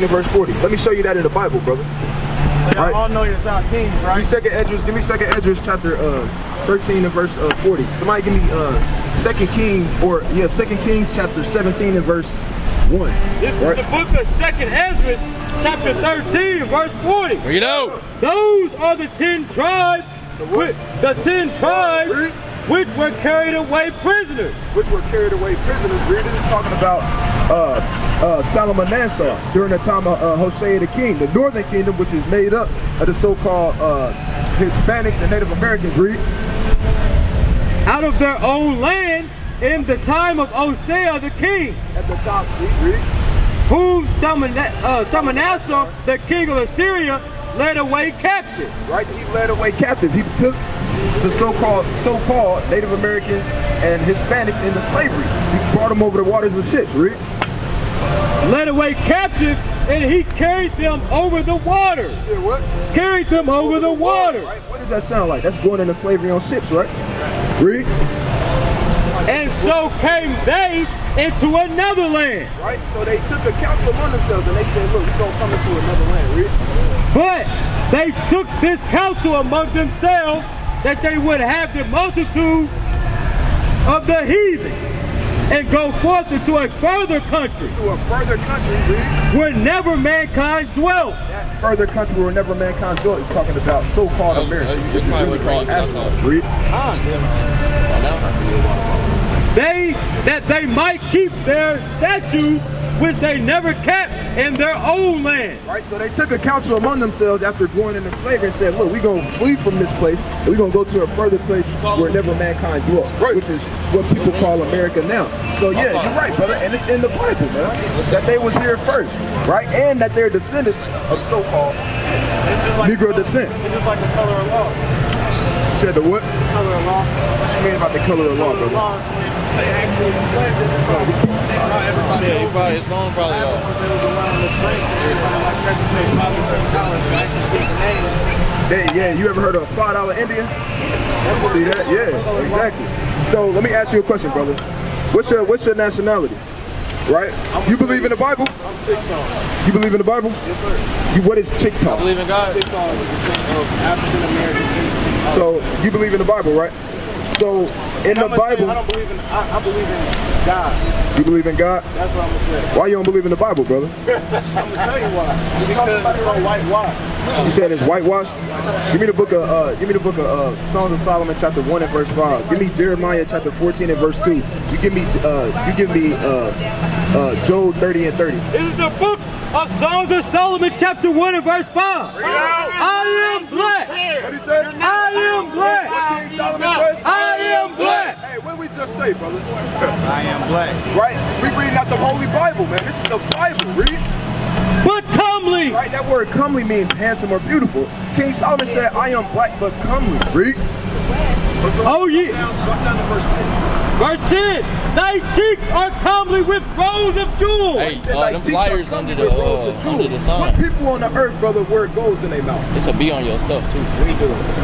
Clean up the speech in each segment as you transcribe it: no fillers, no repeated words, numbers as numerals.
verse 40. Let me show you that in the Bible, brother. So y'all all know you're talking kings, right? Give me second Esdras chapter 13 and verse 40. Somebody give me 2 Kings chapter 17 and verse 1. This is the book of 2 Esdras chapter 13 verse 40. Bring it out. Those are the 10 tribes. The 10 tribes which were carried away prisoners. Which were carried away prisoners. This is talking about Salmanassar during the time of Hosea the king, the northern kingdom, which is made up of the so-called Hispanics and Native Americans. Read. Out of their own land in the time of Hosea the king. At the top, see, read. Whom Salmanassar, the king of Assyria, led away captive. Right, he led away captive. He took the so-called Native Americans and Hispanics into slavery. He brought them over the waters of ships. Read. Led away captive, and he carried them over the waters. Yeah, what? Carried them over the waters. Right? What does that sound like? That's going into slavery on ships, right? Read. And so came they into another land. Right? So they took a counsel among themselves and they said, look, we're going to come into another land. Read. But they took this counsel among themselves that they would have the multitude of the heathen and go forth into a further country. To a further country, read. Where never mankind dwelt. That further country where never mankind dwelt is talking about so-called America, which is really called Aslan. Read. That they might keep their statutes which they never kept in their own land. Right, so they took a counsel among themselves after going into slavery and said, look, we're going to flee from this place and we're going to go to a further place where never mankind dwelt, which is what people call America now. So yeah, you're right, brother, and it's in the Bible, man, that they was here first, right, and that they're descendants of so-called Negro descent. It's just like the color of law. You said the what? The color of law. What you mean about the color of law, brother? They actually enslaved everybody. His phone probably off. Yeah, you ever heard of $5 Indian? See that? Yeah, exactly. So let me ask you a question, brother. What's your nationality? Right? You believe in the Bible? I'm TikTok. You believe in the Bible? Yes, sir. What is TikTok? I believe in God. TikTok is the descent of African American. So you believe in the Bible, right? So in the Bible, I don't believe in. I believe in God. You believe in God? That's what I'm gonna say. Why you don't believe in the Bible, brother? I'm gonna tell you why. Because it's so whitewashed. You said it's whitewashed. Give me the book of Songs of Solomon, chapter 1 and verse 5. Give me Jeremiah chapter 14 and verse 2. You give me Job 30 and 30. This is the book of Songs of Solomon, chapter 1 and verse 5. I am black. What did he say? I am black. What King Solomon said? I am black. Hey, what did we just say, brother? I am black. Right? We reading out the Holy Bible, man. This is the Bible. Read. But comely. Right? That word comely means handsome or beautiful. King Solomon said, I am black but comely. Read. Oh, yeah. Drop down to verse 10. Verse 10. Thy cheeks are comely with rows of jewels. Hey, them flyers under the sun. What people on the earth, brother, wear golds in their mouth? It's a B on your stuff too.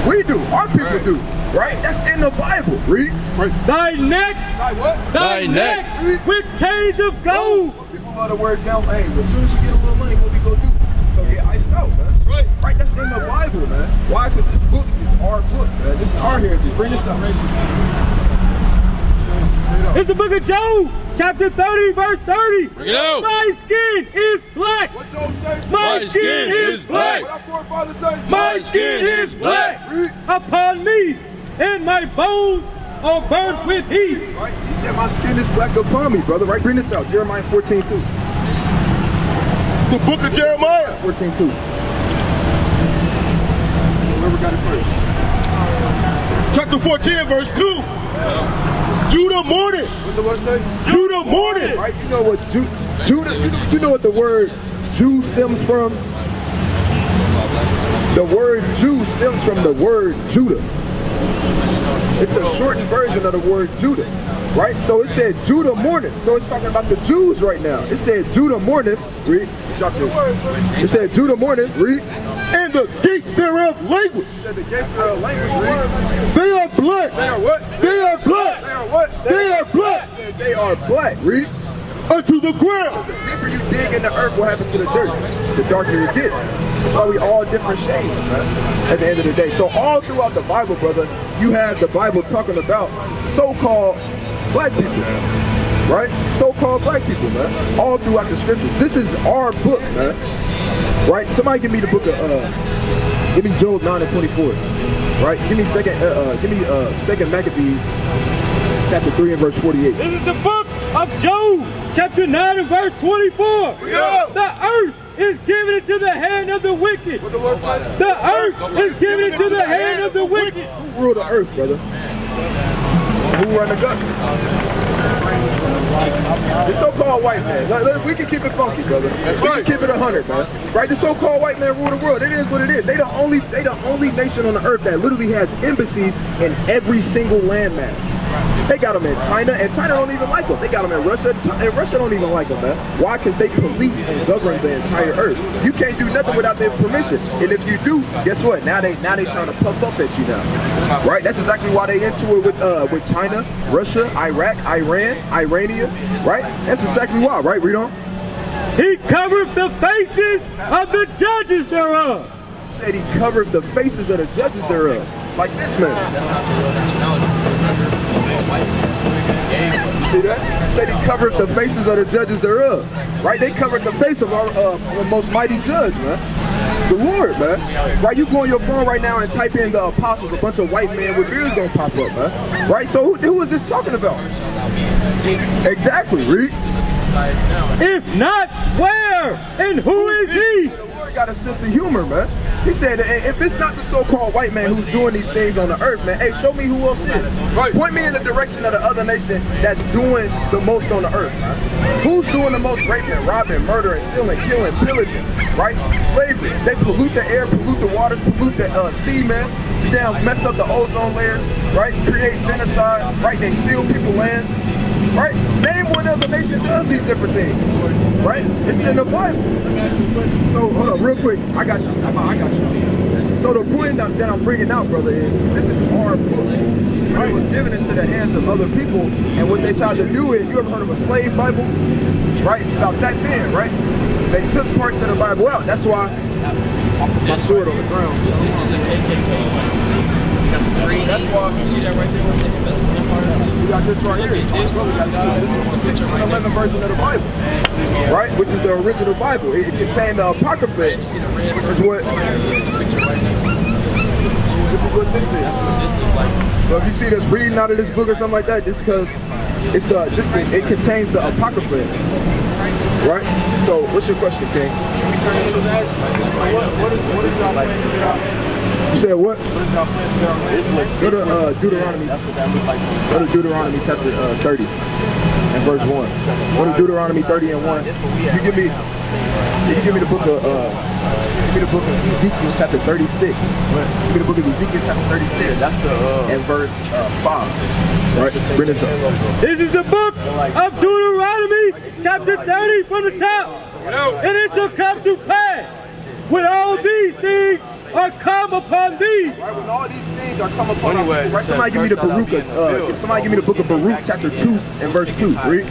We do. Our people do. Right? That's in the Bible. Read. Right. Thy neck. Thy what? Thy neck with chains of gold. People love to wear down. Hey, as soon as we get a little money, what we go do? Go get iced out, man. Right. Right. That's in the Bible, man. Why? Because this book is our book, man. This is our heritage. Bring this up. It's the book of Job, chapter 30, verse 30. Bring it out. My skin is black. What Job say? My skin is black. What our forefathers say? My skin is black. Read. Upon me, and my bones are burnt with heat. Right. He said, my skin is black upon me, brother. Right. Bring this out. Jeremiah 14:2. The book of Jeremiah 14:2. Whoever got it first. chapter 14 verse 2. Judah mourned. What the word say? Judah mourned. Right? You know what Judah, you know what the word Jew stems from? The word Jew stems from the word Judah. It's a shortened version of the word Judah. Right? So it said Judah mourneth. So it's talking about the Jews right now. It said Judah mourneth. Read. It said Judah mourneth. Read. And the gates thereof language. It said the gates thereof language. Read. They are black. They are what? They are black. They are what? They are black. It said they are black. Read. unto the ground. The deeper you dig in the earth, what happens to the dirt? The darker it gets. That's why we all different shades, man, at the end of the day. So all throughout the Bible, brother, you have the Bible talking about so-called black people, right? So-called black people, man, all throughout the scriptures. This is our book, man, right? Somebody give me the book of, give me Job 9 and 24, right? Give me second Maccabees, chapter 3 and verse 48. This is the book of Job, chapter 9 and verse 24. Yeah. The earth is given into the hand of the wicked. What the Lord said? The earth is given into the hand of the wicked. Who rule the earth, brother? Who run the government? The so-called white man. We can keep it funky, brother. We can keep it 100, man. Right? The so-called white man rule the world. It is what it is. They the only nation on the earth that literally has embassies in every single landmass. They got them in China, and China don't even like them. They got them in Russia, and Russia don't even like them, man. Why? Because they police and govern the entire earth. You can't do nothing without their permission. And if you do, guess what? Now they trying to puff up at you now, right? That's exactly why they into it with China, Russia, Iraq, Iran, Irania, right? That's exactly why, right? Read on. He covered the faces of the judges thereof. Said he covered the faces of the judges thereof. Like this man. You see that? Said he covered the faces of the judges thereof. Right? They covered the face of our most mighty judge, man. The Lord, man. Right? You go on your phone right now and type in the apostles, a bunch of white men with beards gonna pop up, man. Right? So who is this talking about? Exactly, read. If not, where? And who is he? The Lord got a sense of humor, man. He said, if it's not the so-called white man who's doing these things on the earth, man, hey, show me who else is. Right. Point me in the direction of the other nation that's doing the most on the earth, man. Who's doing the most raping, robbing, murdering, stealing, killing, pillaging, right? Slavery. They pollute the air, pollute the waters, pollute the sea, man. Down, mess up the ozone layer, right? Create genocide, right? They steal people's lands. Right? Name what other nation does these different things. Right? It's in the Bible. So hold on, real quick. I got you. I got you. So the point that I'm bringing out, brother, is this is our book. But it was given into the hands of other people, and what they tried to do is, you ever heard of a slave Bible? Right? About that thin, right? They took parts of the Bible out. That's why I put my sword on the ground. That's why you see that right there. We got this right here. This is the 1611 version of the Bible, right? Which is the original Bible. It contained the Apocrypha, which is what this is. So if you see this reading out of this book or something like that, just because it contains the Apocrypha, right? So what's your question, King? What is y'all like? You said what? Go to Deuteronomy. Go to Deuteronomy chapter 30 and verse 1. Go to Deuteronomy 30 and 1. You give me the book of Ezekiel chapter 36. Give me the book of Ezekiel chapter 36. That's and verse 5. Right? Bring this up. This is the book of Deuteronomy chapter 30 from the top. And it shall come to pass when all these things are come upon thee. Right, when all these things are come upon you. Right, somebody give me the Baruch. Somebody give me the book of Baruch, chapter 2 and verse 2. Read.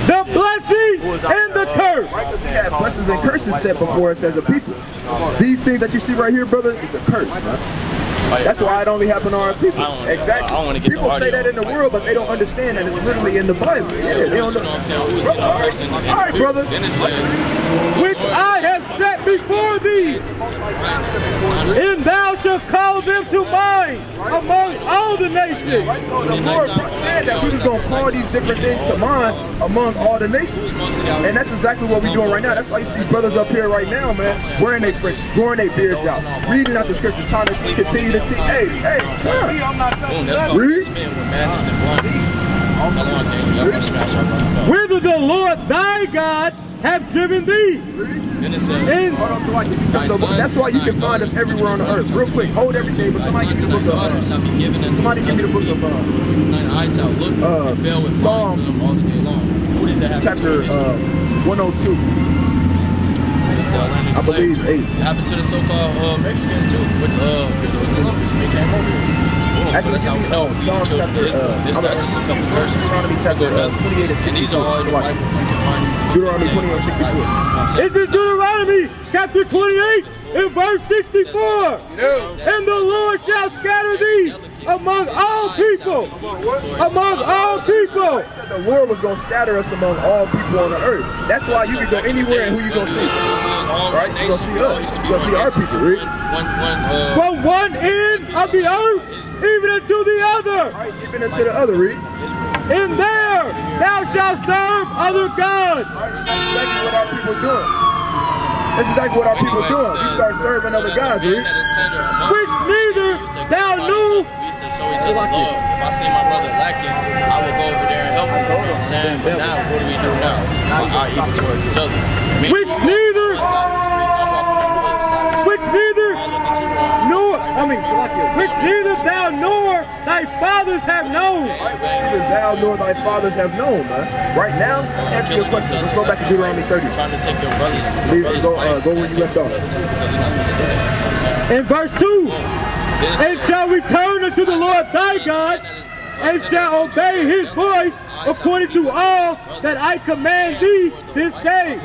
The blessing and the curse. Right, because he had blessings and curses set before us as a people. These things that you see right here, brother, is a curse, man. That's why it only happened to our people. Exactly. People say that in the world, but they don't understand that it's literally in the Bible. Yeah, they don't know. All right, brother. Which I have set before thee, and thou shalt call them to mind among all the nations. Right, so the Lord said that we was going to call these different things to mind among all the nations. And that's exactly what we're doing right now. That's why you see brothers up here right now, man, wearing their fringes, growing their beards out, reading out the scriptures, trying to continue to teach. Hey, see, I'm not touching that. Read. Whither the Lord thy God have driven thee. That's why you can find us everywhere on the earth. Real quick, hold everything, but somebody give me the book of Psalms chapter 102. I believe 8. Happened to the so-called Mexicans too, with the came over here. That's how we know we the children of Israel. This not just a couple verses. Deuteronomy chapter 28 and 64. And these are all the Bible you can find. Deuteronomy 28 and 64. This is Deuteronomy chapter 28 and verse 64. And the Lord shall scatter thee among all people. Among all people. The Lord was going to scatter us among all people on the earth. That's why you can go anywhere and who you going to see. Right? You're going to see us. You're going to see our people, right? From one end of the earth even unto the other. Right, even unto the other, read. And there thou shalt serve other gods. Right, that's exactly what our people doing. That's exactly what our people doing. We start serving other gods, read. Which neither thou knew. Show each other love. If I see my brother lacking, I will go over there and help him. You know what I'm saying? But now, what do we do now? Our evil towards each other. Which neither thou nor thy fathers have known. Neither thou nor thy fathers have known, man. Right now, let's answer your question. Let's go back to Deuteronomy 30. Trying to take your brothers. Go where you left off. In verse 2. And shall return unto the Lord thy God, and shall obey his voice according to all that I command thee this day.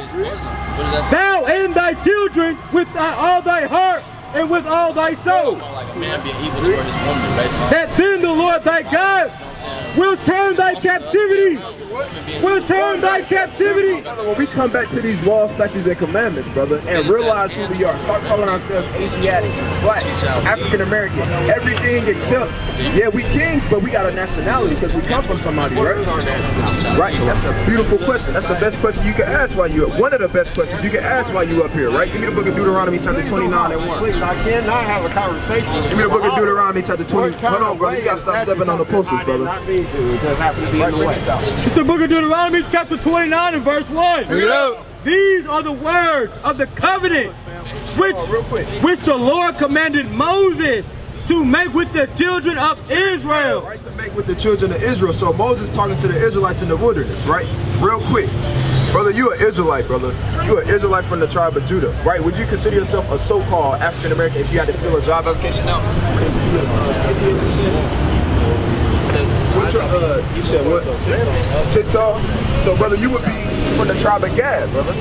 Thou and thy children with all thy heart and with all thy soul. That then the Lord thy God will turn thy captivity. Will turn thy captivity. Brother, when we come back to these laws, statutes, and commandments, brother, and realize who we are, start calling ourselves Asiatic, Black, African American, everything except, yeah, we kings, but we got a nationality because we come from somebody, right? Right. That's a beautiful question. That's the best question you can ask while you up. One of the best questions you can ask while you up here, right? Give me the book of Deuteronomy chapter 29 and 1. Please, I cannot have a conversation. Give me the book of Deuteronomy chapter 20. Hold on, brother. You gotta stop stepping on the posters, brother. Not me to. It just happen to be in the way. It's the book of Deuteronomy chapter 29 and verse 1. These are the words of the covenant which the Lord commanded Moses to make with the children of Israel. Right, to make with the children of Israel. So Moses talking to the Israelites in the wilderness, right? Real quick. Brother, you an Israelite, brother. You an Israelite from the tribe of Judah, right? Would you consider yourself a so-called African American if you had to fill a job application out? Indian descent? You said what? TikTok? So, brother, you would be from the tribe of Gad, brother.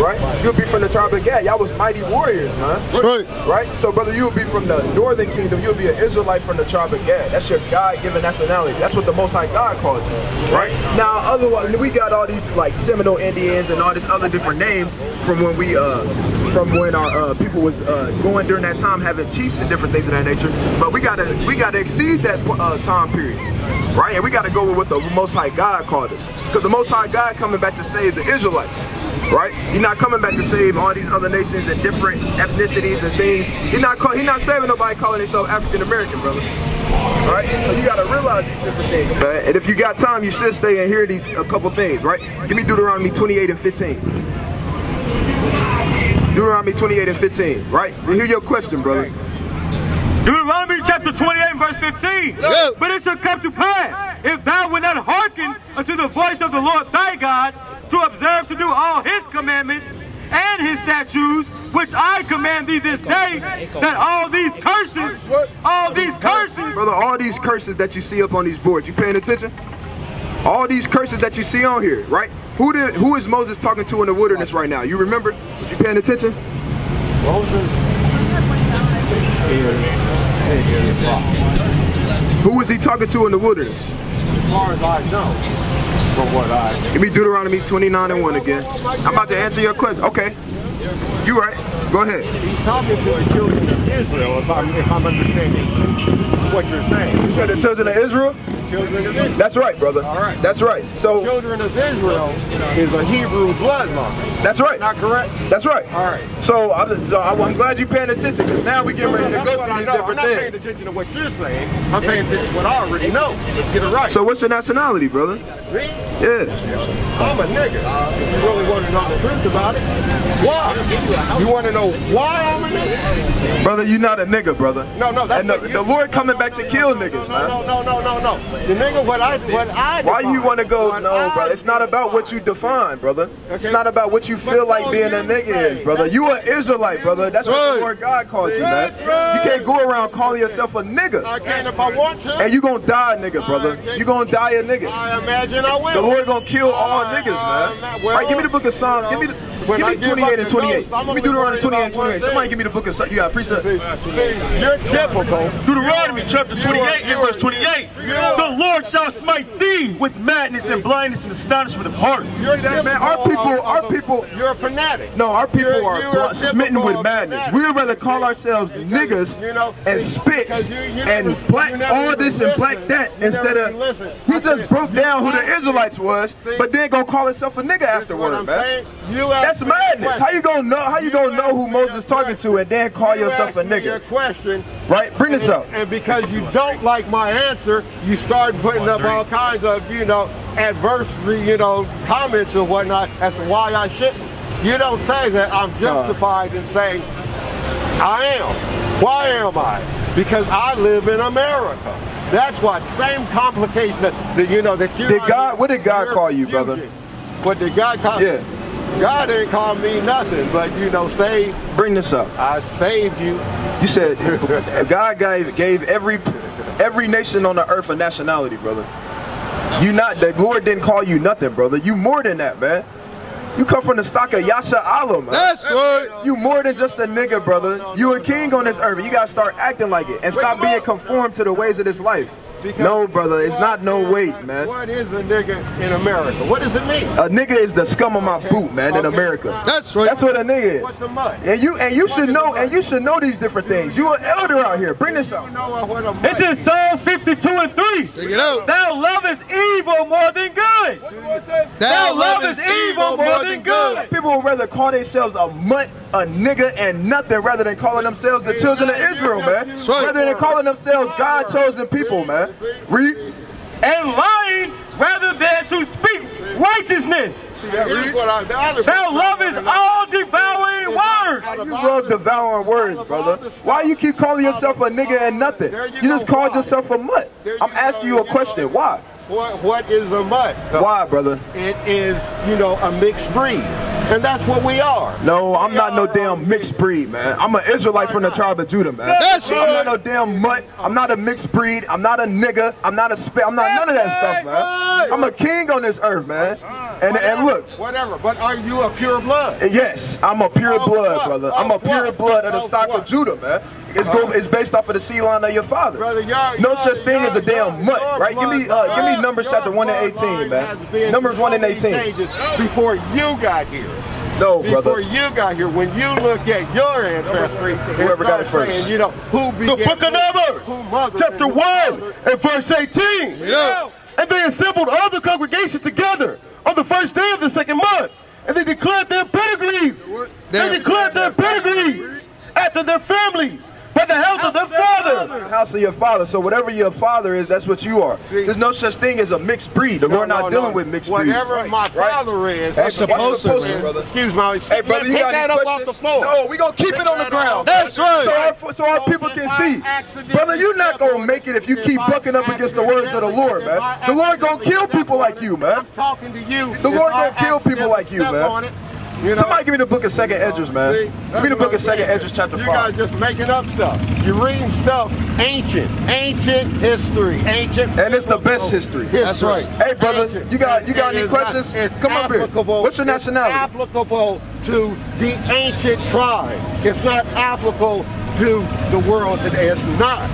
Right? You would be from the tribe of Gad. Y'all was mighty warriors, man. Right. Right? So, brother, you would be from the northern kingdom. You would be an Israelite from the tribe of Gad. That's your God-given nationality. That's what the Most High God called you. Right? Now, otherwise, we got all these like Seminole Indians and all these other different names from when we, from when our people was going during that time, having chiefs and different things of that nature. But we gotta exceed that time period. Right? And we got to go with what the Most High God called us. Because the Most High God coming back to save the Israelites. Right? He's not coming back to save all these other nations and different ethnicities and things. He's not saving nobody calling himself African American, brother. Right? So you got to realize these different things, man. And if you got time, you should stay and hear these a couple things, right? Give me Deuteronomy 28 and 15. Deuteronomy 28 and 15, right? Hear your question, brother. Deuteronomy chapter 28 verse 15. Yep. But it shall come to pass, if thou wilt not hearken unto the voice of the Lord thy God, to observe to do all his commandments and his statutes, which I command thee this day, that all these curses, brother, all these curses that you see up on these boards, you paying attention? All these curses that you see on here, right? Who is Moses talking to in the wilderness right now? You remember? Was you paying attention? Moses. Who was he talking to in the wilderness? As far as I know, from what I... Give me Deuteronomy 29 and 1 again. I'm about to answer your question. Okay. You right. Go ahead. He's talking to the children of Israel, if I'm understanding what you're saying. You said the children of Israel? Children of Israel. That's right, brother. All right. That's right. So, Children of Israel is a Hebrew bloodline. that's right. Not correct? That's right. All right. So I'm glad you're paying attention, because now we're getting ready to go through these different I'm not paying things. attention to what you're saying. I'm paying attention to what I already know. Let's get it right. So what's your nationality, brother? Me? Yeah. I'm a nigga. If you really want to know the truth about it. Why? You want to know why I'm a nigga? Brother, you not a nigga, brother. No, that's and the Lord coming back to kill niggas, man. No. The nigga, what I why you want to go? No, brother. It's not about what you define, brother. It's not about what you feel like being a nigga is, brother. You an Israelite, brother. That's what the Lord God calls you, man. You can't go around calling yourself a nigga. I can if I want to. And you gonna die a nigga, brother. You gonna die a nigga. I imagine I will. The Lord gonna kill all niggas, man. All right, give me the book of Psalms. Give me 28 and 28. Give me Deuteronomy 28 and 28. Somebody give me the book of Psalms. You got precept. You're typical. Deuteronomy chapter 28 and verse 28. The Lord shall smite thee with madness and blindness and astonishment of heart. You see that, man? Our people. You're a fanatic. No, our people are smitten with madness. We would rather call ourselves niggas and spits and black all this and black that instead of he just broke down who the Israelites was, but then gonna call himself a nigga afterward, man. That's madness. How you gonna know who Moses talking to and then call yourself a nigga? Question, right? Bring this up. And because you don't like my answer, you start putting up all kinds of adverse comments or whatnot as to why I shouldn't. You don't say that I'm justified in saying I am. Why am I? Because I live in America. That's what same complication that you did God. What did God call you, brother? What did God call? Yeah. God didn't call me nothing, but save. Bring this up. I saved you. You said God gave every nation on the earth a nationality, brother. The Lord didn't call you nothing, brother. You more than that, man. You come from the stock of Yasha Allah, man. That's right. You more than just a nigga, brother. You a king on this earth. You gotta start acting like it and stop being conformed to the ways of this life. No, brother, it's not no weight, man. What is a nigga in America? What does it mean? A nigga is the scum of my boot, man, in America. That's right. That's what a nigga is. What's a mutt? And you should know these different things. You an elder out here. Bring this up. It's in Psalms 52 and 3. Take it out. Thou lovest evil more than good. What do I say? Thou lovest evil more than good. People would rather call themselves a mutt, a nigga, and nothing rather than calling themselves the children of Israel, man. Rather than calling themselves God-chosen people, man. Read. And lying rather than to speak righteousness. Thou lovest all devouring words. You love devouring words, brother. Why you keep calling yourself a nigga and nothing? You just called yourself a mutt. I'm asking you a question. Why? What is a mutt? Why, brother? It is, a mixed breed. And that's what we are. No, I'm not no damn mixed breed, man. I'm an Israelite from the tribe of Judah, man. I'm not no damn mutt. I'm not a mixed breed. I'm not a nigga. I'm not a I'm not none of that stuff, man. I'm a king on this earth, man. And look. Whatever, but are you a pure blood? Yes, I'm a pure blood, brother. I'm a pure blood of the stock of Judah, man. It's based off of the seed line of your father. Brother, no such thing as a damn mutt, right? Give me Numbers chapter 1 and 18, man. Numbers 1 and 18. Before you got here. No, brother. Before you got here, when you look at your ancestry, whoever got it first. Saying, who began The book of Numbers, chapter 1 and verse 18. And they assembled all the congregation together on the first day of the second month. And they declared their pedigrees. They declared their pedigrees after their families. By the house of their father. The house of your father. So whatever your father is, that's what you are. There's no such thing as a mixed breed. The Lord not dealing with mixed breeds. Whatever my father is. That's the poster, brother. Excuse me. Hey, brother, you got any questions? Off the floor. No, we gonna keep it on the ground. That's right. So our people can see. Brother, you're not gonna make it if you keep bucking up against the words of the Lord, man. The Lord gonna kill people like you, man. I'm talking to you. The Lord gonna kill people like you, man. Somebody give me the book of 2nd Esdras, man. Give me the book of 2nd Esdras chapter 5. You guys just making up stuff. You're reading stuff ancient history, ancient. And it's the best history. That's right. Hey, brother, you got any questions? Come up here. What's your nationality? It's applicable to the ancient tribe. It's not applicable to the world today. It's not.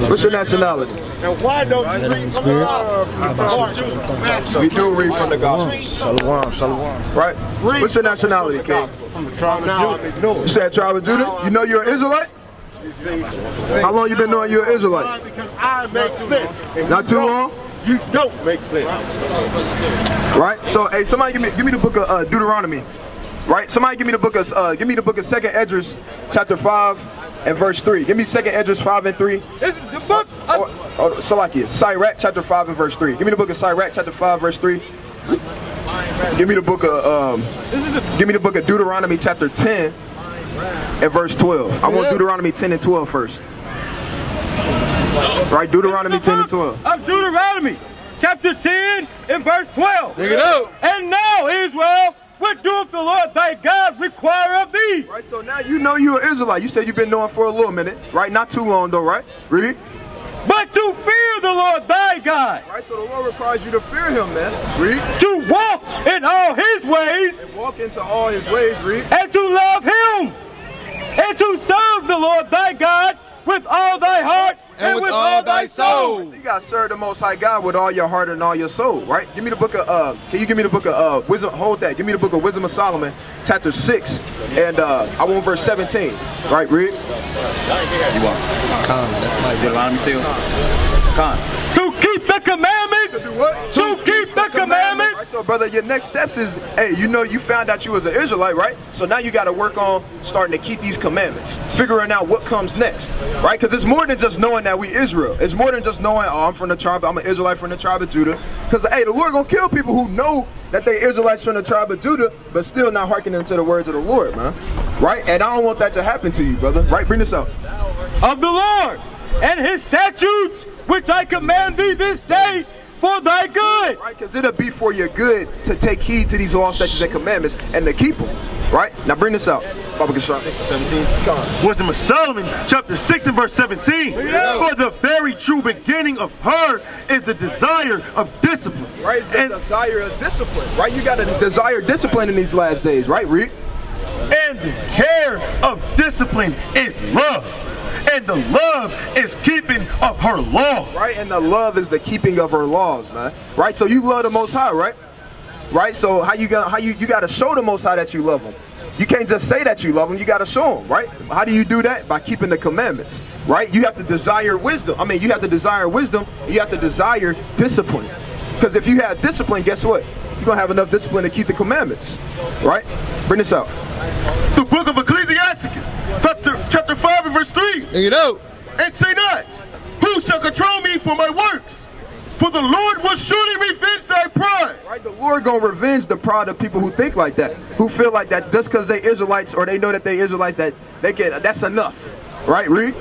What's your nationality? And why don't you read from the gospel? We do read from the gospel. Shalom. Right? What's your nationality, King? From the tribe of Judah. You said tribe of Judah? You know you're an Israelite? How long you been knowing you're an Israelite? Because I make sense. Not too long? You don't make sense. Right? So, hey, somebody give me the book of Deuteronomy. Right? Somebody give me the book of 2nd Esdras chapter 5 and verse 3. Give me 2nd Esdras 5 and 3. This is the book of Salakia. Sirach chapter 5 and verse 3. Give me the book of Sirach chapter 5 verse 3. Give me the book of give me the book of Deuteronomy chapter 10 and verse 12. I want Deuteronomy 10 and 12 first. Right, Deuteronomy 10 and 12. Of Deuteronomy chapter 10 and verse 12. Dig it out. And now, Israel, what doeth the Lord thy God require of thee? Right, so now you know you're an Israelite. You said you've been knowing for a little minute, right? Not too long though, right? Read. But to fear the Lord thy God. Right, so the Lord requires you to fear him, man. Read. To walk in all his ways. And walk into all his ways, read. And to love him. And to serve the Lord thy God with all thy heart and with all thy soul. So you gotta serve the Most High God with all your heart and all your soul, right? Give me the book of can you give me the book of wisdom? Hold that. Give me the book of Wisdom of Solomon, chapter 6, and I want verse 17. Right, read. You want? Coon. That's my Deuteronomy still. Coon. To keep the commandments. To do what? To keep the commandments. Right, so brother, your next steps is, hey, you know you found out you was an Israelite, right? So now you got to work on starting to keep these commandments, figuring out what comes next, right? Because it's more than just knowing that we Israel. It's more than just knowing, oh, I'm from the tribe, I'm an Israelite from the tribe of Judah. Because hey, the Lord gonna kill people who know that they Israelites from the tribe of Judah, but still not hearkening to the words of the Lord, man. Right? And I don't want that to happen to you, brother. Right? Bring this out. Of the Lord and his statutes, which I command thee this day for thy good. Right? Because it'll be for your good to take heed to these laws, statutes, and commandments and to keep them. Right? Now bring this out. Baba Kishar. 6 and 17. Come on. Wisdom of Solomon, chapter 6 and verse 17. For the very true beginning of her is the desire of discipline. Right? It's the desire of discipline. Right? You got to desire discipline in these last days. Right? Read. And the care of discipline is love. And the love is keeping of her law. Right? And the love is the keeping of her laws, man. Right? So you love the Most High, right? Right? So you got to show the Most High that you love him. You can't just say that you love him, you got to show him, right? How do you do that? By keeping the commandments, right? You have to desire wisdom. I mean, you have to desire wisdom, and you have to desire discipline. Because if you have discipline, guess what? You're going to have enough discipline to keep the commandments, right? Bring this out. The book of Ecclesiasticus, chapter 5 and verse 3. You know. And say not, who shall control me for my works? For the Lord will surely revenge thy pride. Right, the Lord gonna revenge the pride of people who think like that, who feel like that just because they Israelites or they know that they Israelites that they can, that's enough. Right, read.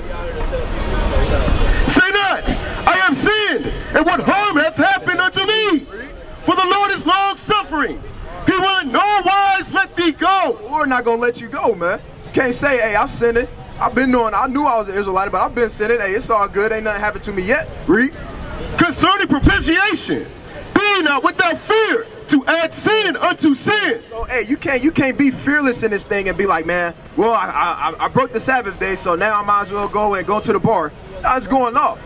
Say not, I have sinned, and what harm hath happened unto me? For the Lord is long suffering. He will in no wise let thee go. The Lord not gonna let you go, man. You can't say, hey, I'm sinning. I've been knowing, I knew I was an Israelite, but I've been sinning. Hey, it's all good. Ain't nothing happened to me yet. Read. Concerning propitiation, be not without fear to add sin unto sin. So hey, you can't be fearless in this thing and be like, man, well, I broke the Sabbath day, so now I might as well go to the bar. No, it's going off.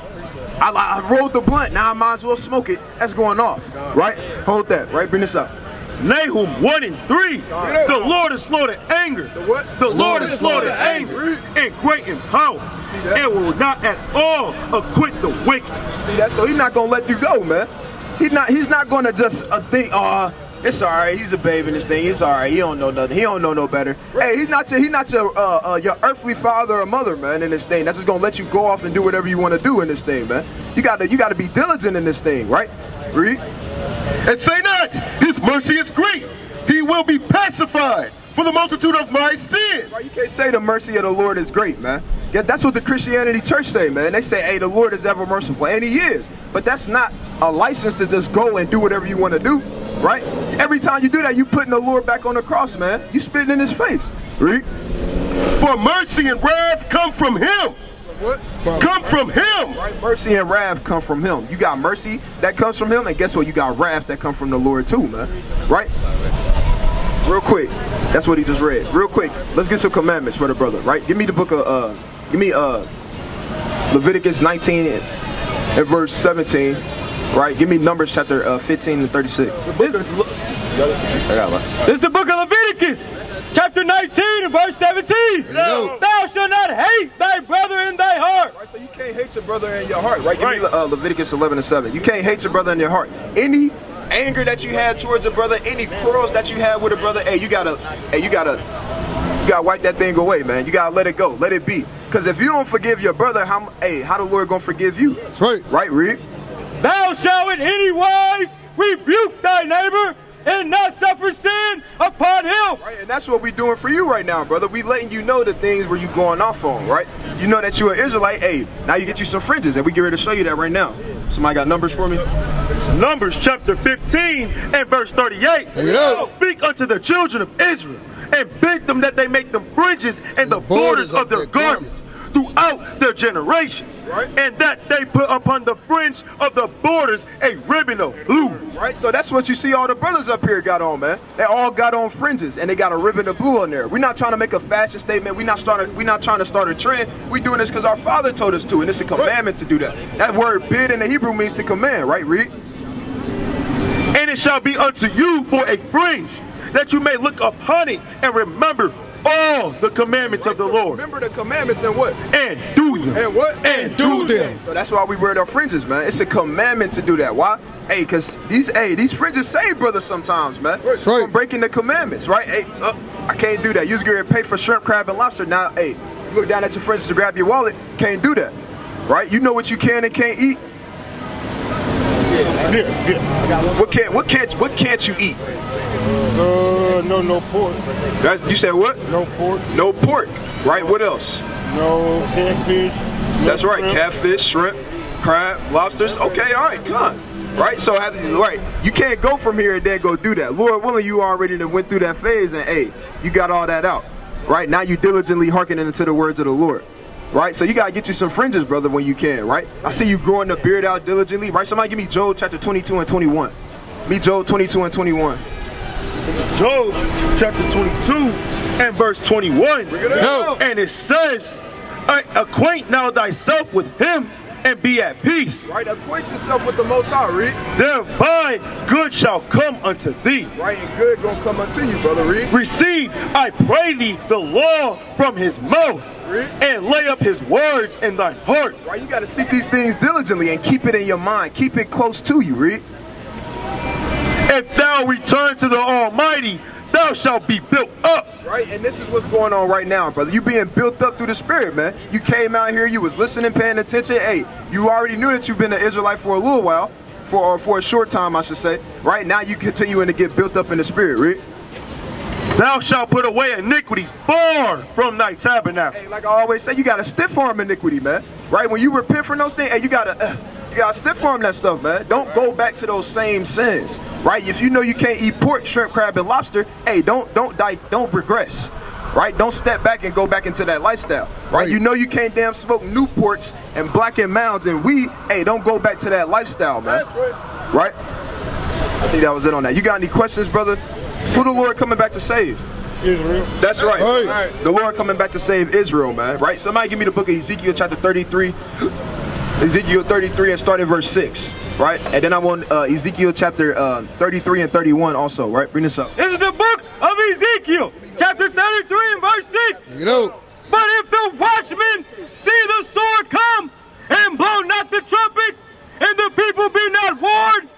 I rolled the blunt, now I might as well smoke it. That's going off, right? Hold that, right? Bring this up. Nahum 1 and 3. The Lord is slow to anger. The Lord is slow to anger and great in power. And will not at all acquit the wicked. See that? So he's not gonna let you go, man. He's not gonna just think, it's all right. He's a babe in this thing. It's all right. He don't know nothing. He don't know no better. Hey, he's not your earthly father or mother, man. In this thing, that's just gonna let you go off and do whatever you want to do in this thing, man. You gotta be diligent in this thing, right? Read. And say not, his mercy is great. He will be pacified for the multitude of my sins. Right, you can't say the mercy of the Lord is great, man. Yeah, that's what the Christianity church say, man. They say, hey, the Lord is ever merciful, and he is. But that's not a license to just go and do whatever you want to do, right? Every time you do that, you putting the Lord back on the cross, man. You spitting in his face. Read. For mercy and wrath come from him. What? Come from him. Right, mercy and wrath come from him. You got mercy that comes from him, and guess what? You got wrath that comes from the Lord too, man. Right? Real quick, that's what he just read. Real quick, let's get some commandments for the brother. Right? Give me the book of Leviticus 19 and verse 17. Right? Give me Numbers chapter 15 and 36. This is the book of Leviticus, chapter 19 and verse 17. No. Thou shalt not hate thy brother in thy heart. Right, so you can't hate your brother in your heart, right? Give me Leviticus 11 and 7. You can't hate your brother in your heart. Any anger that you had towards a brother, any quarrels that you had with a brother, you gotta wipe that thing away, man. You gotta let it go, let it be. Because if you don't forgive your brother, how the Lord gonna forgive you? That's right. Right, read. Thou shalt in any wise rebuke thy neighbor and not suffer sin upon him. Right, and that's what we doing for you right now, brother. We letting you know the things where you going off on, right? You know that you an Israelite. Hey, now you get you some fringes, and we get ready to show you that right now. Somebody got numbers for me? Numbers chapter 15 and verse 38. Speak unto the children of Israel, and bid them that they make them fringes and the borders of their garments throughout their generations, right? And that they put upon the fringe of the borders a ribbon of blue. Right, so that's what you see all the brothers up here got on, man. They all got on fringes, and they got a ribbon of blue on there. We're not trying to make a fashion statement. We're not trying to start a trend. We're doing this because our Father told us to, and it's a commandment to do that. That word bid in the Hebrew means to command, right? Read. And it shall be unto you for a fringe, that you may look upon it and remember all the commandments of the Lord. Remember the commandments and what? And do them. And what? And do them. So that's why we wear our fringes, man. It's a commandment to do that. Why? Hey, because these fringes save brothers sometimes, man. Right. From breaking the commandments, right? Hey, I can't do that. You was going to pay for shrimp, crab, and lobster. Now, hey, you look down at your fringes to grab your wallet. Can't do that, right? You know what you can and can't eat. Yeah. What can't you eat? No pork. You said what? No pork. No pork. Right. What else? No catfish. That's right. Catfish, shrimp, crab, lobsters. Okay. All right. Come on. Right. So right. You can't go from here and then go do that. Lord willing, you already went through that phase, and hey, you got all that out. Right. Now you diligently hearkening into the words of the Lord. Right, so you gotta get you some fringes, brother, when you can, right? I see you growing the beard out diligently, right? Somebody give me Job chapter 22 and 21. Me Job 22 and 21. Job chapter 22 and verse 21. And it says, acquaint now thyself with him and be at peace. Right, acquaint yourself with the Most High, read. Thereby good shall come unto thee. Right, and good gonna come unto you, brother, read. Receive, I pray thee, the law from his mouth. Read. And lay up his words in thine heart. Right, you gotta seek these things diligently and keep it in your mind. Keep it close to you, read. If thou return to the Almighty, thou shalt be built up. Right, and this is what's going on right now, brother. You being built up through the Spirit, man. You came out here, you was listening, paying attention. Hey, you already knew that you've been an Israelite for a little while, for a short time, I should say. Right now, you continuing to get built up in the Spirit, read. Thou shalt put away iniquity far from thy tabernacle. Hey, like I always say, you got to stiff arm iniquity, man. Right, when you repent from those things, hey, you gotta stiff arm that stuff, man. Don't go back to those same sins. Right, if you know you can't eat pork, shrimp, crab, and lobster, hey, don't regress. Right, don't step back and go back into that lifestyle. Right, you know you can't damn smoke Newports and Black and Mounds and weed. Hey, don't go back to that lifestyle, man. That's right. Right, I think that was it on that. You got any questions, brother? Who the Lord coming back to save? Israel. That's right. Right. The Lord coming back to save Israel, man. Right? Somebody give me the book of Ezekiel chapter 33. Ezekiel 33 and start at verse 6. Right? And then I want Ezekiel chapter 33 and 31 also. Right? Bring this up. This is the book of Ezekiel chapter 33 and verse 6. But if the watchman see the sword come and blow not the trumpet, and the people be not warned,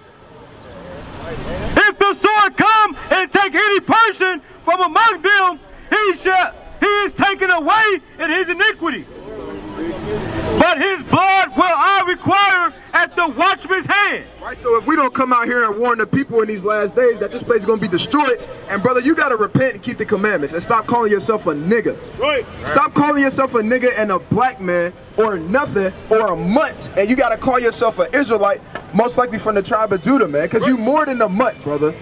if the sword come and take any person from among them, he is taken away in his iniquity. But his blood will I require at the watchman's hand. Right, so if we don't come out here and warn the people in these last days that this place is going to be destroyed, and brother, you got to repent and keep the commandments and stop calling yourself a nigga. Right. Stop calling yourself a nigga and a black man or nothing or a mutt, and you got to call yourself an Israelite, most likely from the tribe of Judah, man, because you more than a mutt, brother.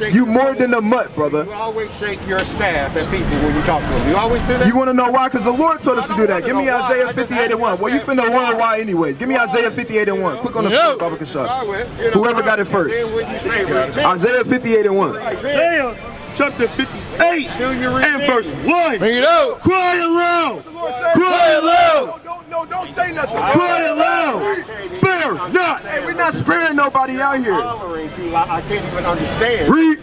You more than a mutt, brother. You always shake your staff at people when you talk to them. You always do that? You want to know why? Because the Lord told us to do that. Give me Isaiah 58 and 1. Well, you finna wonder why anyways. Give me Isaiah 58 and 1. Quick on the phone, Baba Kashad. Whoever got it first. Isaiah 58 and 1. Isaiah chapter 58 and verse 1. Bring it out. Cry aloud. Cry aloud. No, don't say nothing. Cry aloud. Spare not. Hey, we're not sparing nobody out here. I can't even understand. Read.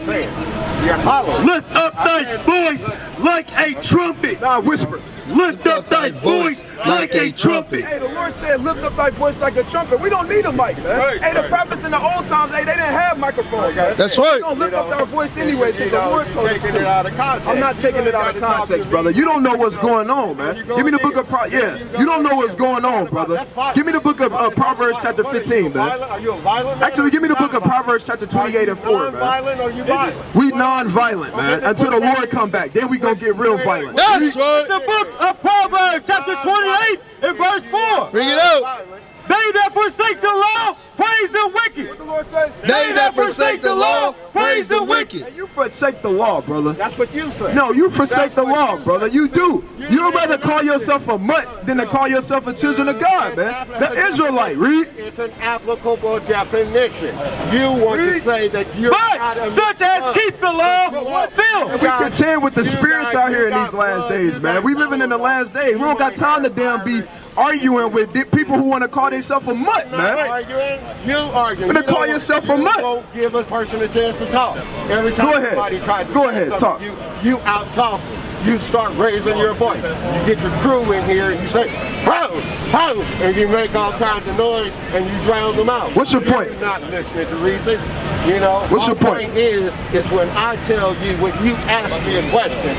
You're hollering. Lift up thy voice like like a trumpet. Nah, whisper. Lift up thy voice like a trumpet. Hey, the Lord said, lift up thy voice like a trumpet. We don't need a mic, man. Hey, the prophets in the old times, hey, they didn't have microphones, man. That's right. We don't lift up our voice anyways because the Lord told us Taking it out of context. I'm not taking it out of context, brother. You don't know what's going on, man. Give me the book of you don't know what's going on, brother. Give me the book of Proverbs chapter 15, man. Are you a violent man? Actually, give me the book of Proverbs chapter 28 and 4, man. Non-violent or you violent? We non-violent, man. Until the Lord come back, then we gonna get real violent. That's right. The book of Proverbs, chapter 28 and verse 4. Bring it out. They that forsake the law, praise the wicked. What the Lord say? They that forsake the law, praise the wicked. Hey, you forsake the law, brother. That's what you say. No, you forsake the law, brother. You do. You You'd rather call yourself a mutt than to call yourself a children of God, man. The Israelite, read. It's an applicable definition. You want to say that you're not But a such as keep the law, And fill. we contend with the spirits out here in these last days, man. We living in the last days. We don't got time to damn be arguing with people who want to call themselves a mutt, man. Arguing, you arguing. Gonna call yourself a mutt. You won't give a person a chance to talk. Every time Go ahead. somebody tries to Go say ahead, something, talk. you out talk. You start raising your voice. You get your crew in here and you say, "Ho, ho," and you make all kinds of noise and you drown them out. What's your point? You're not listening to reason. You know. What's my your point? is when I tell you, when you ask me a question,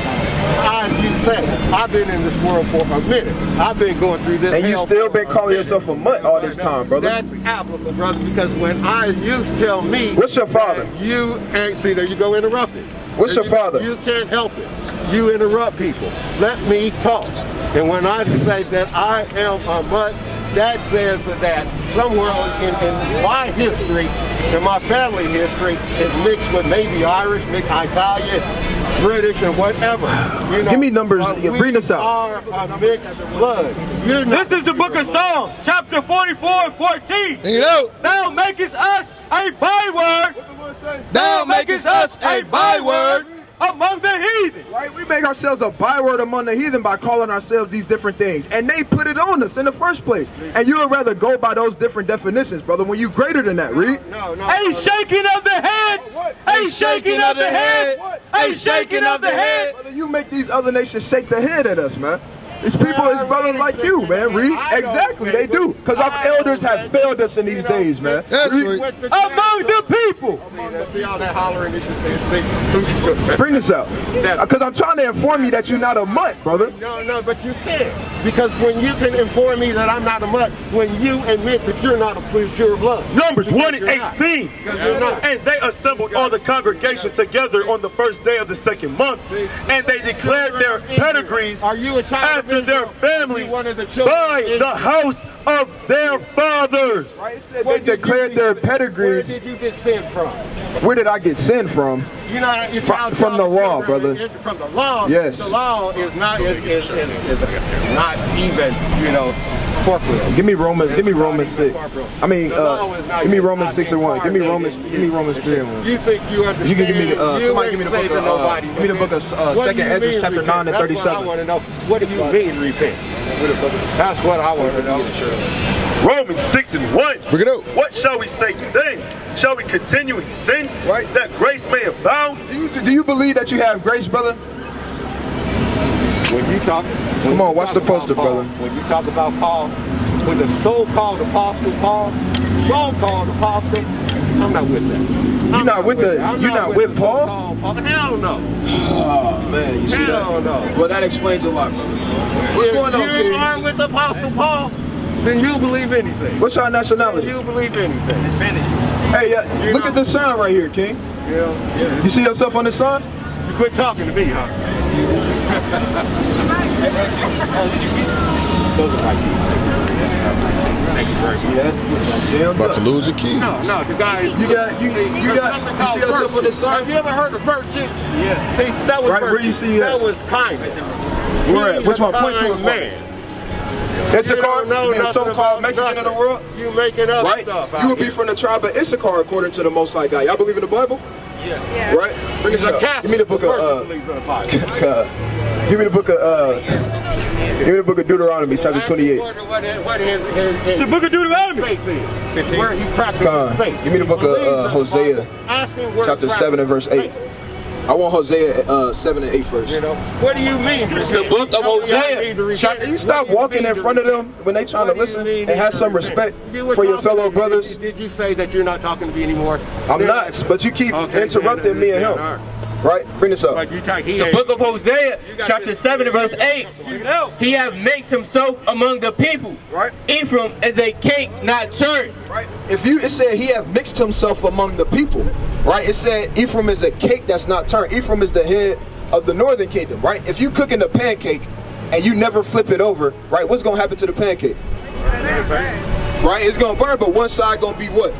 as you said, I've been in this world for a minute. I've been going through this. And you hell still for been a calling minute. yourself a mutt all this time, brother. That's applicable, brother, because when you tell me, What's your father? that you ain't, see, there you go interrupting. What's your father? You can't help it. You interrupt people. Let me talk. And when I say that I am a mutt, that says that somewhere in my history, in my family history, is mixed with maybe Irish, mixed Italian, British, and whatever. You know, Give me numbers. Bring this out. We are a mixed blood. You're not, This is the book of Psalms, chapter 44 and 14. Bring it out. Thou makest us a byword. What the Lord say? Thou makest us a byword. Among the heathen. Right? We make ourselves a byword among the heathen by calling ourselves these different things. And they put it on us in the first place. And you would rather go by those different definitions, brother, when you greater than that, read. no. A shaking of the head. A shaking of the head. A shaking of the head. Brother, you make these other nations shake their head at us, man. It's people, it's brothers like you, man. Read. Exactly, they do. Because our elders have failed us in these days, man. That's Read. right. Among the people. See all that hollering and shit. Bring this out. Because I'm trying to inform you that you're not a mutt, brother. No, but you can't. Because when you can inform me that I'm not a mutt, when you admit that you're not a pure blood. Numbers 1 and You're not. 18. Because you're not. And they assembled all the congregation together on the first day of the second month, and they declared their pedigrees Are you a child of after their Israel? families Are you one of the children by of the Israel? house of their fathers. Right? It said Where they did you declared their Where pedigrees. did you get sin from? Where did I get sin from? You know, it's From the law, brother. From the law. Yes. The law is not is not even, you know, corporeal. Give me Romans 6. I mean, The law is not give me yet Romans 6 and 1. Give me Romans 3 and 1. You think you understand? You can give me the, you somebody give me the ain't book of, saving nobody. give me the book of What do Second you Ezra mean chapter repent? 9 and That's what I 37. want to know. What do you mean repent? That's what I want to know. Romans 6 and 1. Bring it out. What shall we say then? Shall we continue in sin, Right. that grace may abound? Do you believe that you have grace, brother? When you talk, Come on, watch the poster, brother. When you talk about Paul, with the so-called apostle Paul, so-called apostle, I'm not with that. You're not with the. You're not with Paul. So-called Paul. Hell no. Oh man, you see Hell that? no. Well, that explains a lot, brother. What's going on, If you are King? with the apostle Paul, then you believe anything. What's our nationality? You believe anything. Hey, look at the sign right here, King. Yeah. You see yourself on the sign? You quit talking to me, huh? Those are my keys. Thank you very much. See that? Jammed About up. to lose your keys. No, the guy. You see yourself on the sign? Have you ever heard of virtue? Yeah. See, that was Right, virtue. where you see that that? was kindness. Where at? He's Which a one? Point to kind it, man. Issachar, know being nothing so-called about Mexican in the nothing. world, You making up right? stuff. You would be from the tribe of Issachar according to the Most High God. Y'all believe in the Bible? Yeah. Right? Bring He's this a up. Catholic. Give me the book of believes in the Bible. give me the book of give me the book of Deuteronomy, chapter 28. What his The book of Deuteronomy. faith is. Where he practices faith. Give me the book of He believes in the Hosea, Bible. Ask him where chapter he 7 and verse 8. practices faith. I want Hosea 7 and 8 first. You know, what do you mean? It's the book of Hosea. Can you stop walking in front of them when they trying to listen and have some respect for your fellow brothers? Did you say that you're not talking to me anymore? I'm not, but you keep interrupting me and him. Right? Bring this up. The book of Hosea, chapter 7 and verse 8. He hath mixed himself among the people. Right. Ephraim is a cake not turned. Right. It said he have mixed himself among the people. Right? It said Ephraim is a cake that's not turned. Ephraim is the head of the northern kingdom. Right? If you cooking a pancake and you never flip it over, right? What's gonna happen to the pancake? Right? It's gonna burn, but one side gonna be what?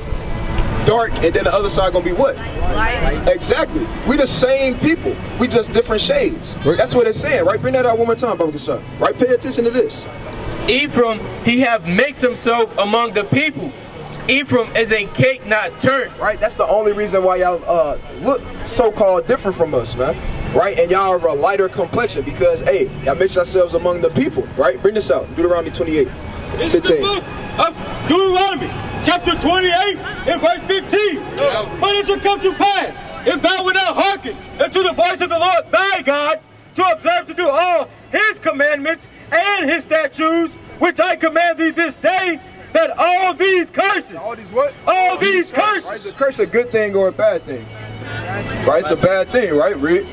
Dark, and then the other side gonna be what? Light. Exactly. We the same people. We just different shades. That's what it's saying, right? Bring that out one more time, Brother Kashan. Right? Pay attention to this. Ephraim, he have mixed himself among the people. Ephraim is a cake not turned. Right? That's the only reason why y'all look so-called different from us, man. Right? And y'all are a lighter complexion because, hey, y'all mix yourselves among the people. Right? Bring this out. Deuteronomy 28. This is the book of Deuteronomy, chapter 28 and verse 15. But it shall come to pass, if thou wilt not hearken unto the voice of the Lord thy God, to observe to do all his commandments and his statutes, which I command thee this day, that all these curses. All these what? All these curses. Right? Is a curse a good thing or a bad thing? Right? It's a bad thing, right? Read.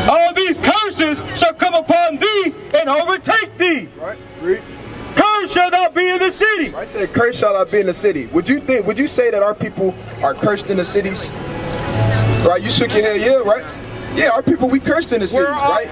All these curses shall come upon thee and overtake thee. Right? Read. Cursed shall thou be in the city. I said, cursed shall I be in the city. Would you say that our people are cursed in the cities? Right? You shook your head, yeah, right? Yeah, our people, we cursed in the cities, right?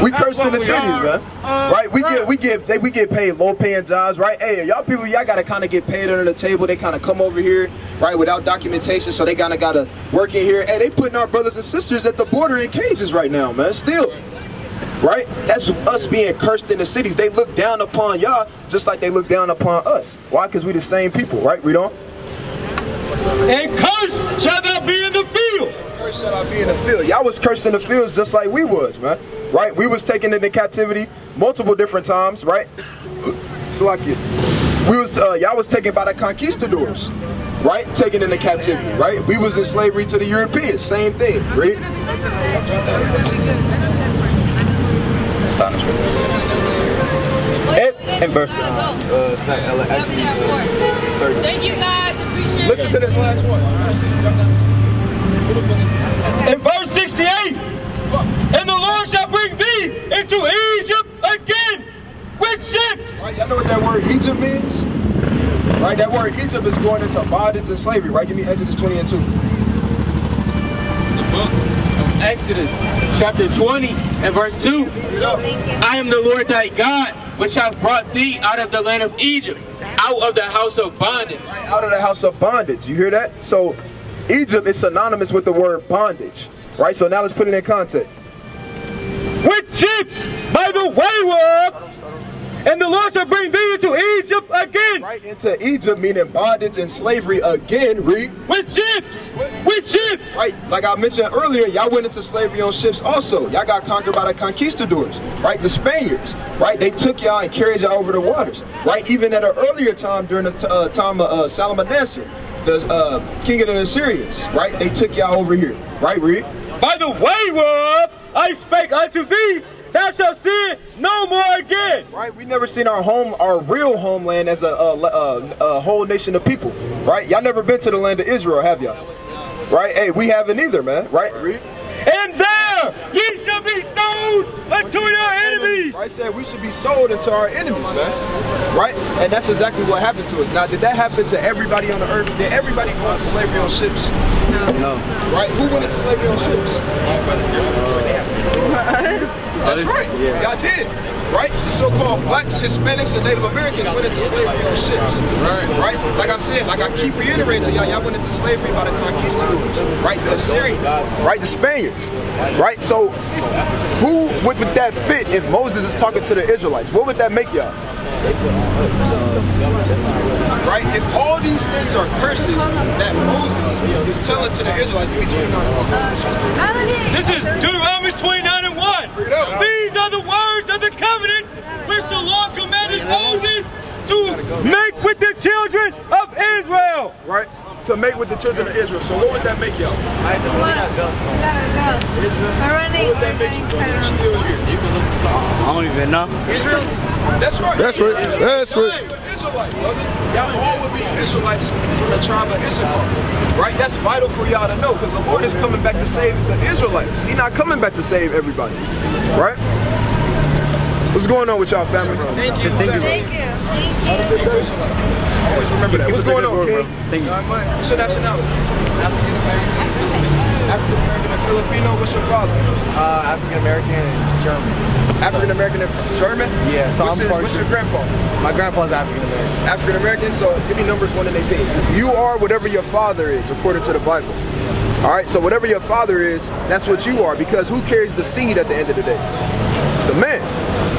We cursed in the cities, man. Right? We get paid low-paying jobs, right? Hey, y'all people, y'all gotta kind of get paid under the table. They kind of come over here, right, without documentation, so they kind of gotta work in here. Hey, they putting our brothers and sisters at the border in cages right now, man. Still. Right? That's us being cursed in the cities. They look down upon y'all just like they look down upon us. Why? Because we the same people, right? Read on. And cursed shall thou be in the field. Cursed shall I be in the field. Y'all was cursed in the fields just like we was, man. Right? We was taken into captivity multiple different times, right? Slakia. Y'all was taken by the conquistadors, right? Taken into captivity, right? We was in slavery to the Europeans. Same thing, right? And verse Thank you guys, appreciate Listen to this last one. in verse 68, and the Lord shall bring thee into Egypt again with ships. Right, y'all know what that word Egypt means? Right, that word Egypt is going into bondage and slavery, right? Give me Exodus 20 and 2. The book of Exodus, chapter 20 and verse 2. I am the Lord thy God, which hath brought thee out of the land of Egypt, out of the house of bondage. Right, out of the house of bondage. You hear that? So Egypt is synonymous with the word bondage. Right? So now let's put it in context. With ships by the way whereof, and the Lord shall bring thee into Egypt again. Right, into Egypt meaning bondage and slavery again. Read. With ships. With ships. Right, like I mentioned earlier, y'all went into slavery on ships also. Y'all got conquered by the conquistadors, right? The Spaniards, right? They took y'all and carried y'all over the waters, right? Even at an earlier time during the time of Salmanassar, the king of the Assyrians, right? They took y'all over here, right? Read. By the way whereof I spake unto thee, thou shalt see it no more again. Right, we never seen our real homeland as a whole nation of people. Right, y'all never been to the land of Israel, have y'all? Right, hey, we haven't either, man. Right, read. And there ye shall be sold unto your enemies. Right, said we should be sold into our enemies, man. Right, and that's exactly what happened to us. Now, did that happen to everybody on the earth? Did everybody go into slavery on ships? No. Right, who went into slavery on ships? That's right, y'all did. Right, the so-called blacks, Hispanics, and Native Americans went into slavery on ships. Right, like I said, like I keep reiterating to y'all, y'all went into slavery by the conquistadors. Right, the Assyrians. Right, the Spaniards. Right, so who would that fit if Moses is talking to the Israelites? What would that make y'all? Right, if all these things are curses that Moses is telling to the Israelites, give me 29. This is Deuteronomy 29 and 1. These are the words of the covenant which the Lord commanded Moses to make with the children of Israel. Right. to mate with the children of Israel. So what would that make y'all? What? We gotta go. We're running. What would that make you brother? You're still here. I don't even know. Israel? That's right. That's right. That's right. You're an Israelite, brother. Y'all all would be Israelites from the tribe of Issachar. Right? That's vital for y'all to know, because the Lord is coming back to save the Israelites. He's not coming back to save everybody. Right? What's going on with y'all, family? Thank you. Thank you. Always remember that. What's going on, King? Thank you. What's your nationality? African American and Filipino. What's your father? African American and German. African American and German? Yeah, so what's your grandpa? My grandpa's African American. African American, so give me numbers 1 and 18. You are whatever your father is, according to the Bible. Alright, so whatever your father is, that's what you are, because who carries the seed at the end of the day? The man.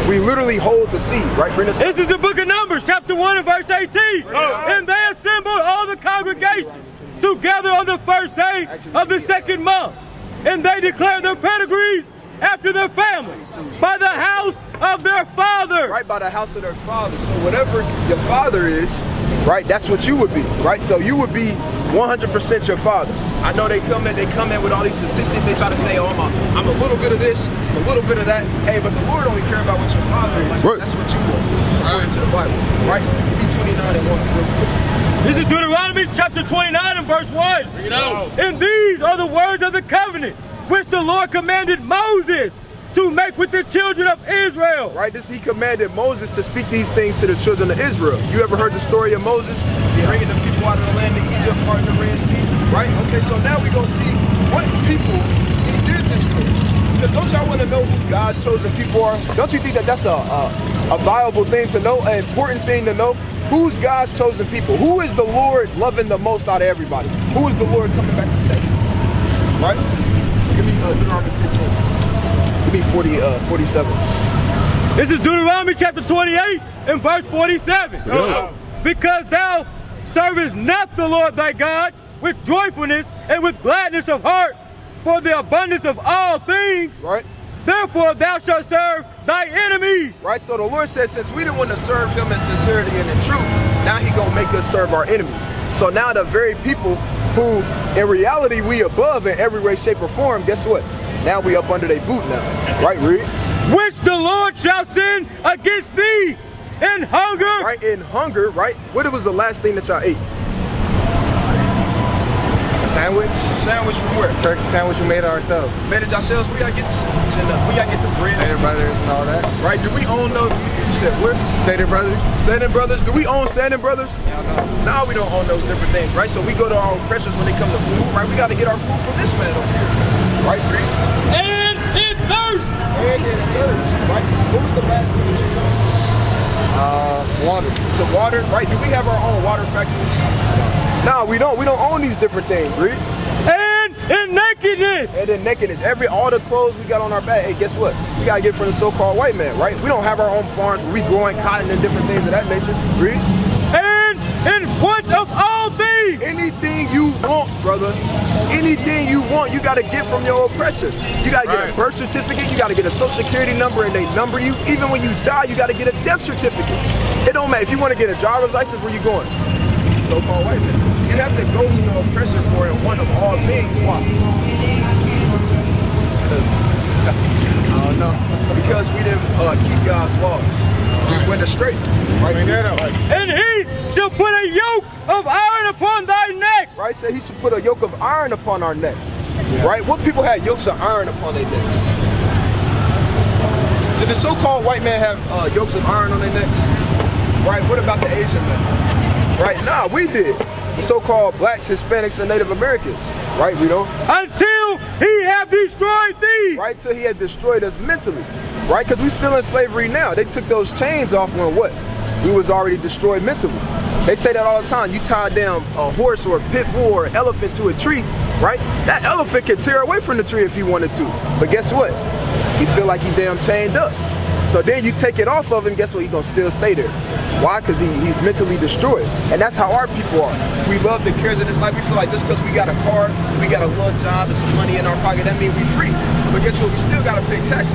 We literally hold the seed, right? This is the book of Numbers, chapter 1 and verse 18. And they assembled all the congregation together on the first day of the second month. And they declared their pedigrees after their families, by the house of their fathers. Right, by the house of their fathers. So whatever your father is, right, that's what you would be, right? So you would be 100% your father. I know they come in with all these statistics. They try to say, oh, I'm a little bit of this, a little bit of that. Hey, but the Lord only cares about what your father is. Right. That's what you are, according to the Bible, right? E29 and 1 real quick. This is Deuteronomy chapter 29 and verse 1. Bring it out. And these are the words of the covenant which the Lord commanded Moses to make with the children of Israel. Right, he commanded Moses to speak these things to the children of Israel. You ever heard the story of Moses bringing the people out of the land of Egypt, parting the Red Sea? Right, okay, so now we're going to see what people he did this for. Because don't y'all want to know who God's chosen people are? Don't you think that that's a viable thing to know, an important thing to know? Who's God's chosen people? Who is the Lord loving the most out of everybody? Who is the Lord coming back to save? Right? Give me Deuteronomy 15. Give me 47. This is Deuteronomy chapter 28 and verse 47. Because thou servest not the Lord thy God with joyfulness and with gladness of heart for the abundance of all things. Right. Therefore thou shalt serve thy enemies. Right, so the Lord says, since we didn't want to serve him in sincerity and in truth, now he gonna make us serve our enemies. So now the very people who in reality we above in every way, shape, or form, guess what? Now we up under their boot now. Right, read. Which the Lord shall send against thee in hunger. Right, in hunger, right? What was the last thing that y'all ate? Sandwich? A sandwich from where? Turkey sandwich we made it ourselves. Made it ourselves? We gotta get the sandwich and we gotta get the bread. Saith Brothers and all that. Right, do we own those? You said where? Saith Brothers. Saith Brothers? Do we own Saith Brothers? Yeah, no. No, we don't own those different things, right? So we go to our own pressures when they come to food, right? We gotta get our food from this man over here. Right, Reed? And in thirst. And in thirst, right? What was the last thing that you know? Water. So water, right? Do we have our own water factories? No, we don't. We don't own these different things, Reed. And in nakedness. And in nakedness. All the clothes we got on our back, hey, guess what? We gotta get it from the so-called white man, right? We don't have our own farms where we growing cotton and different things of that nature. Reed. And in want of all things. Anything you want, brother. Anything you want, you gotta get from your oppressor. You gotta get a birth certificate, you gotta get a social security number and they number you. Even when you die, you gotta get a death certificate. It don't matter. If you wanna get a driver's license, where you going? So-called white man. You have to go to the oppressor for it, one of all things. Why? I don't know. Because we didn't keep God's laws. We went astray. Right? And he shall put a yoke of iron upon thy neck. Right? Say he should put a yoke of iron upon our neck. Yeah. Right? What people had yokes of iron upon their necks? Did the so-called white man have yokes of iron on their necks? Right? What about the Asian man? Right? Nah, we did. The so-called blacks, Hispanics, and Native Americans. Right, Rito? Until he have destroyed thee. Right, till he had destroyed us mentally. Right, because we still in slavery now. They took those chains off when what? We was already destroyed mentally. They say that all the time. You tie down a horse or a pit bull or an elephant to a tree, right? That elephant can tear away from the tree if he wanted to. But guess what? He feel like he damn chained up. So then you take it off of him, guess what? He's gonna still stay there. Why? Because he's mentally destroyed. And that's how our people are. We love the cares of this life. We feel like just because we got a car, we got a little job and some money in our pocket, that means we free. But guess what? We still gotta pay taxes.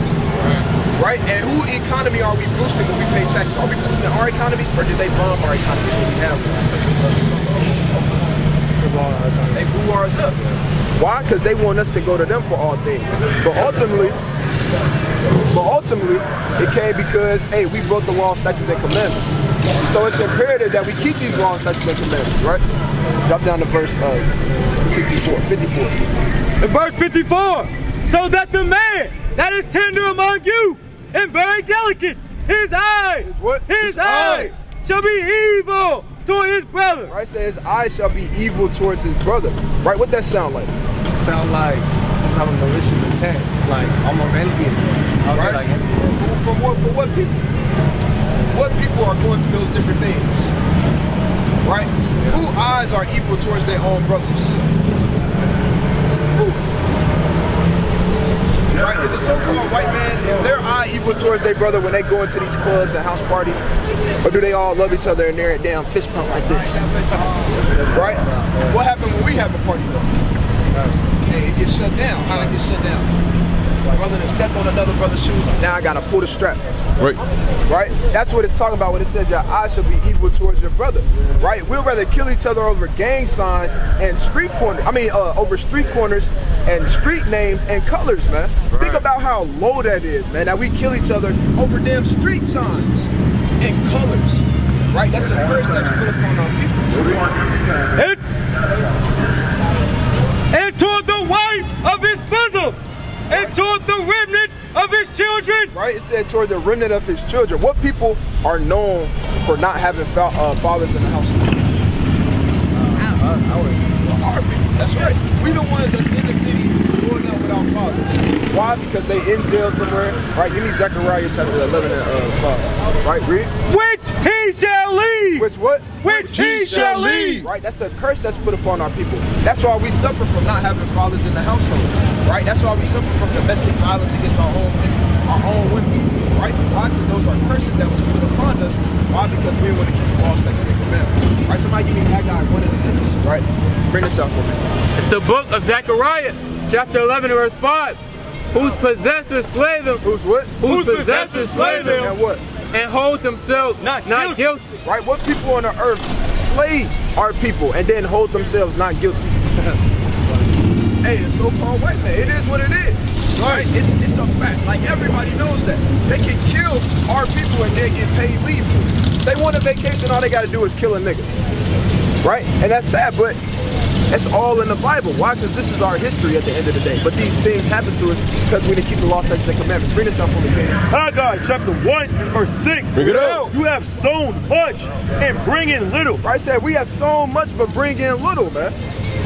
Right? And who economy are we boosting when we pay taxes? Are we boosting our economy or did they bomb our economy when we have They blew ours up. Why? Because they want us to go to them for all things. But ultimately, it came because, hey, we broke the law, statutes, and commandments. So it's imperative that we keep these laws, statutes, and commandments, right? Drop down to verse 54. In verse 54, so that the man that is tender among you and very delicate, his eye, his eye shall be evil to his brother. Right, say his eye shall be evil towards his brother. Right, what that sound like? Sound like some type of malicious intent, like almost envious. I would say like envious. For what people? What people are going through those different things? Right? Yeah. Whose eyes are evil towards their own brothers? Who? Right? Is a so-called white man, is their eye evil towards their brother when they go into these clubs and house parties? Or do they all love each other and they're down fist pump like this? Right? What happened when we have a party though? Hey, it gets shut down. How it gets shut down? Brother that stepped on another brother's shoe, now I gotta pull the strap. Right. Right? That's what it's talking about when it says your eye shall be evil towards your brother. Right? We'll rather kill each other over gang signs and street corners. Over street corners and street names and colors, man. Right. Think about how low that is, man. That we kill each other over damn street signs and colors. Right? That's a curse that you put upon our people. And toward the wife of his bosom, and toward the remnant of his children. Right, it said toward the remnant of his children. What people are known for not having fathers in the household? Our people. That's right. We the ones that's in the cities growing up without fathers. Why? Because they in jail somewhere. Right, give me Zechariah chapter 11 and 5. Right, read. Which he shall leave. Which what? Which he shall leave. Right, that's a curse that's put upon our people. That's why we suffer from not having fathers in the household. Right, that's why we suffer from domestic violence against our own women. Right, why? Because those are curses that was put upon us. Why? Because we want to keep the law, statutes, and commandments. Right, somebody give me Haggai 1 and 6. Right, bring this out for me. It's the book of Zechariah, chapter 11, verse 5. Whose possessors slay them. Whose what? Whose possessors slay them. And what? And hold themselves not guilty. Right, what people on the earth slay our people and then hold themselves not guilty? Hey, it's so-called white man. It is what it is. Right? It's a fact. Like, everybody knows that. They can kill our people and then get paid leave for it. They want a vacation, all they got to do is kill a nigga. Right? And that's sad, but that's all in the Bible. Why? Because this is our history at the end of the day. But these things happen to us because we didn't keep the law, statutes, and commandments. Bring this up for me, man. Haggai chapter 1 and verse 6. Bring it out. You have sown much and bring in little. Right, said we have sown much but bring in little, man.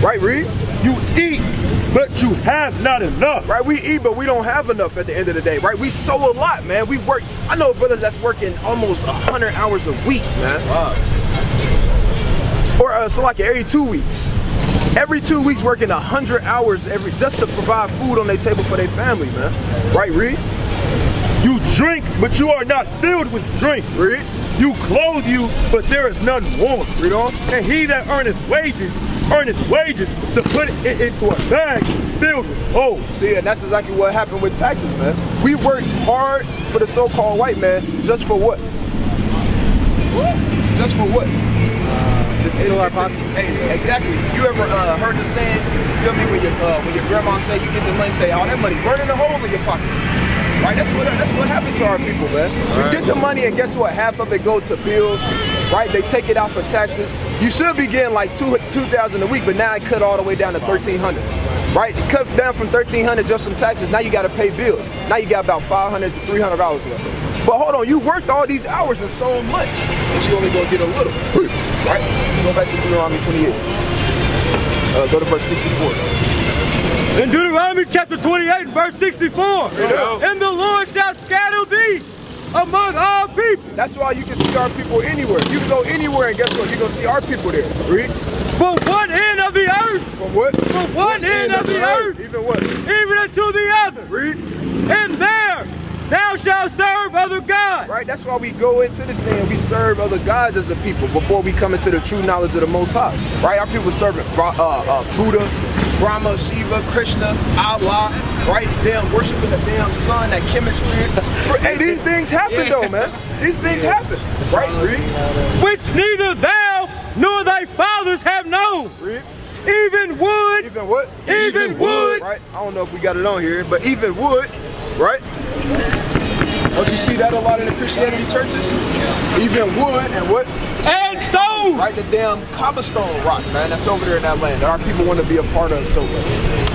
Right, read. You eat, but you have not enough. Right, we eat, but we don't have enough at the end of the day. Right, we sow a lot, man. We work. I know brothers that's working almost 100 hours a week, man. Wow. Or so like every 2 weeks. Every 2 weeks working 100 hours just to provide food on their table for their family, man. Right, read. You drink, but you are not filled with drink. Read. You clothe you, but there is none warm. Read on. And he that earneth wages to put it into a bag filled with holes. See, and that's exactly what happened with taxes, man. We worked hard for the so-called white man, just for what? Just for what? Just fill our pockets. Hey, exactly. You ever heard the saying, feel me, when your grandma say you get the money, say, oh, that money burning a hole in your pocket. Right, that's what happened to our people, man. We get the money and guess what? Half of it go to bills, right? They take it out for taxes. You should be getting like $2,000 a week, but now it cut all the way down to $1,300. Right? It cut down from $1,300 just from taxes. Now you got to pay bills. Now you got about $500 to $300 left. But hold on, you worked all these hours and so much, but you only gonna get a little. Right? Go back to Deuteronomy 28. Go to verse 64. In Deuteronomy chapter 28, verse 64, and the Lord shall scatter thee among all people. That's why you can see our people anywhere. You can go anywhere and guess what? You're going to see our people there. Read. From one end of the earth. From what? From one end of the earth. Even what? Even unto the other. Read. And there thou shalt serve other gods. Right, that's why we go into this thing and we serve other gods as a people before we come into the true knowledge of the Most High. Right, our people serve Buddha, Brahma, Shiva, Krishna, Allah, right? Them worshiping the damn sun, that chemistry. Hey, these things happen though, man. These things happen. Right, read. Which neither thou nor thy fathers have known. Read. even wood. Even what? Even wood. Right? I don't know if we got it on here, but even wood, right? Don't you see that a lot in the Christianity churches? Even wood and what? And stone. Right, the damn cobblestone rock, man, that's over there in that land that our people want to be a part of so much.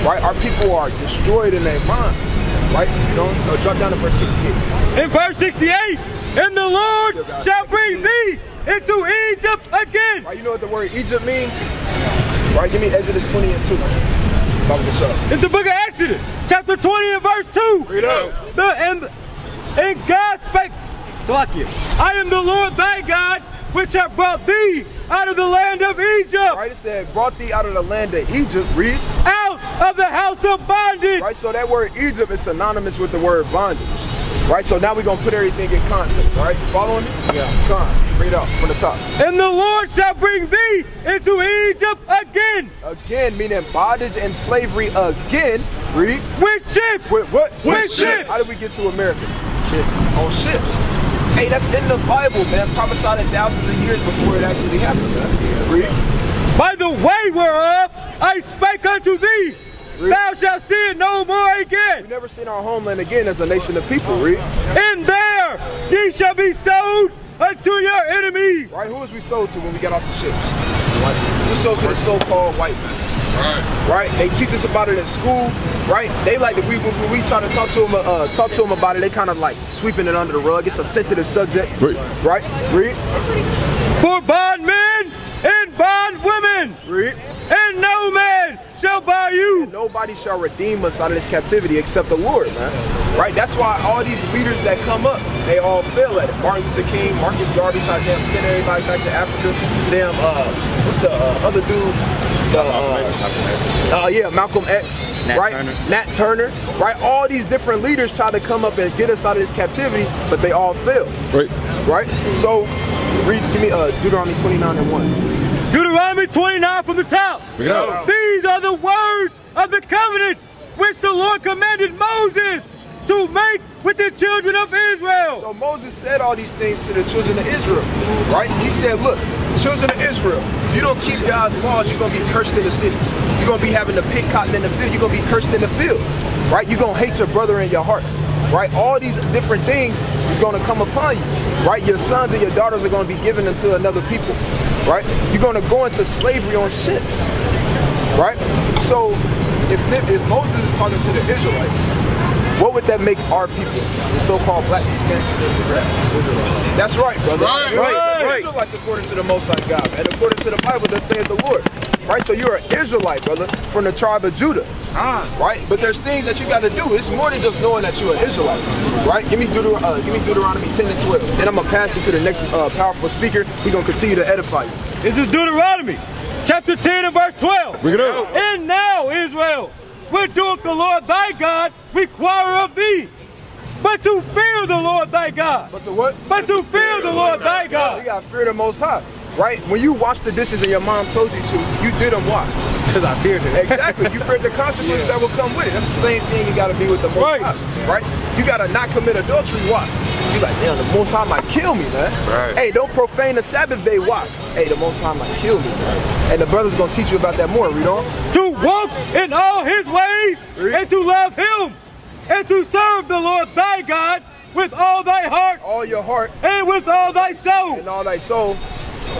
Right? Our people are destroyed in their minds. Right? Don't drop down to verse 68. In verse 68, and the Lord shall bring thee into Egypt again. Right, you know what the word Egypt means? Right, give me Exodus 20 and 2. It's the book of Exodus, chapter 20 and verse 2. Read up. And God spake, I am the Lord thy God, which have brought thee out of the land of Egypt. Right, it said, brought thee out of the land of Egypt, read. Out of the house of bondage. Right, so that word Egypt is synonymous with the word bondage. Right, so now we're going to put everything in context, all right? You following me? Yeah. Come on, read up from the top. And the Lord shall bring thee into Egypt again. Again, meaning bondage and slavery again, read. With ships. With what? With ships. How did we get to America? Ships. On ships. Hey, that's in the Bible, man. Prophesied thousands of years before it actually happened, man. Read. By the way whereof I spake unto thee, read. Thou shalt see it no more again. We never seen our homeland again as a nation of people, read. And there ye shall be sold unto your enemies. Right, who was we sold to when we got off the ships? We sold to the so-called white man. Right, they teach us about it in school. Right, they like we try to talk to them about it. They kind of like sweeping it under the rug. It's a sensitive subject. Right, read. For bondmen and bondwomen, read. And no man shall buy you. And nobody shall redeem us out of this captivity except the Lord, man. Right, that's why all these leaders that come up, they all fail at it. Martin Luther King, Marcus Garvey tried to send everybody back to Africa. Damn, what's the other dude? Malcolm X, Nat Turner, right? All these different leaders try to come up and get us out of this captivity, but they all fail. Right? So, give me Deuteronomy 29 and 1. Deuteronomy 29 from the top. These are the words of the covenant which the Lord commanded Moses to make with the children of Israel. So Moses said all these things to the children of Israel, right? He said, look, children of Israel, if you don't keep God's laws, you're going to be cursed in the cities. You're going to be having to pick cotton in the field. You're going to be cursed in the fields, right? You're going to hate your brother in your heart, right? All these different things is going to come upon you, right? Your sons and your daughters are going to be given unto another people, right? You're going to go into slavery on ships, right? So if Moses is talking to the Israelites, what would that make our people, the so-called blacks, Hispanics, and Democrats? That's right, brother. That's right. Israelites according to the Most High God, and according to the Bible, that saith the Lord. Right, so you're an Israelite, brother, from the tribe of Judah. Right, but there's things that you got to do. It's more than just knowing that you're an Israelite. Right, give me Deuteronomy 10 and 12. Then I'm gonna pass it to the next powerful speaker. He's gonna continue to edify you. This is Deuteronomy, chapter 10 and verse 12. Bring it up. And now, Israel, what doeth the Lord thy God require of thee? But to fear the Lord thy God. But to what? But to fear the Lord thy God. You got to fear the Most High. Right? When you washed the dishes and your mom told you to, you did them why? Because I feared it. Exactly. You feared the consequences that will come with it. That's the same thing you got to be with the Most High. Right? You got to not commit adultery. Why? You like, damn, the Most High might kill me, man. Right. Hey, don't profane the Sabbath day. Why? Hey, the Most High might kill me, man. And the brother's going to teach you about that more. Read on. To walk in all his ways and to love him and to serve the Lord thy God with all thy heart. All your heart. And with all thy soul. And all thy soul.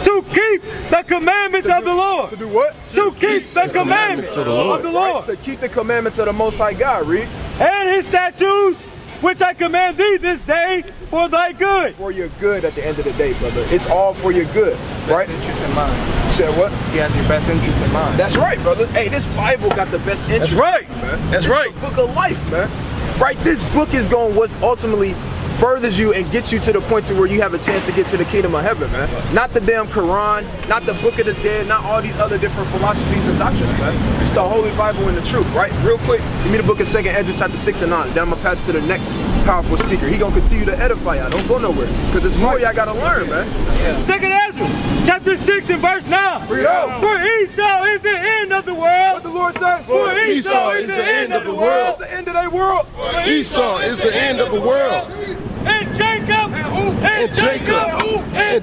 To keep the commandments of the Lord. To do what? To keep the commandments of the Lord. Right? To keep the commandments of the Most High God, read. And his statutes, which I command thee this day for thy good. For your good at the end of the day, brother. It's all for your good, right? Best interest in mind. You said what? He has your best interest in mind. That's right, brother. Hey, this Bible got the best interest. That's right, man. That's right. It's the book of life, man. Right? This book is going what ultimately furthers you and gets you to the point to where you have a chance to get to the kingdom of heaven, man. Not the damn Quran, not the book of the dead, not all these other different philosophies and doctrines, man. It's the Holy Bible and the truth, right? Real quick, give me the book of 2 Ezra chapter 6 and 9. Then I'm gonna pass to the next powerful speaker. He gonna continue to edify y'all. Don't go nowhere. Because there's more y'all gotta learn, man. 2 Ezra chapter 6 and verse 9. Read out. For Esau is the end of the world. What the Lord said? For Esau is the end of the world. What's the end of their world? For Esau is the end of the world. And Jacob, And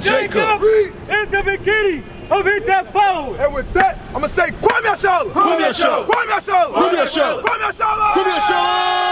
Jacob is the beginning of it that followeth. And with that, I'm gonna say, Kwame Yashala! Kwame Yashala! Kwame Yashala! Kwame Yashala! Kwame Yashala! Kwame Yashala!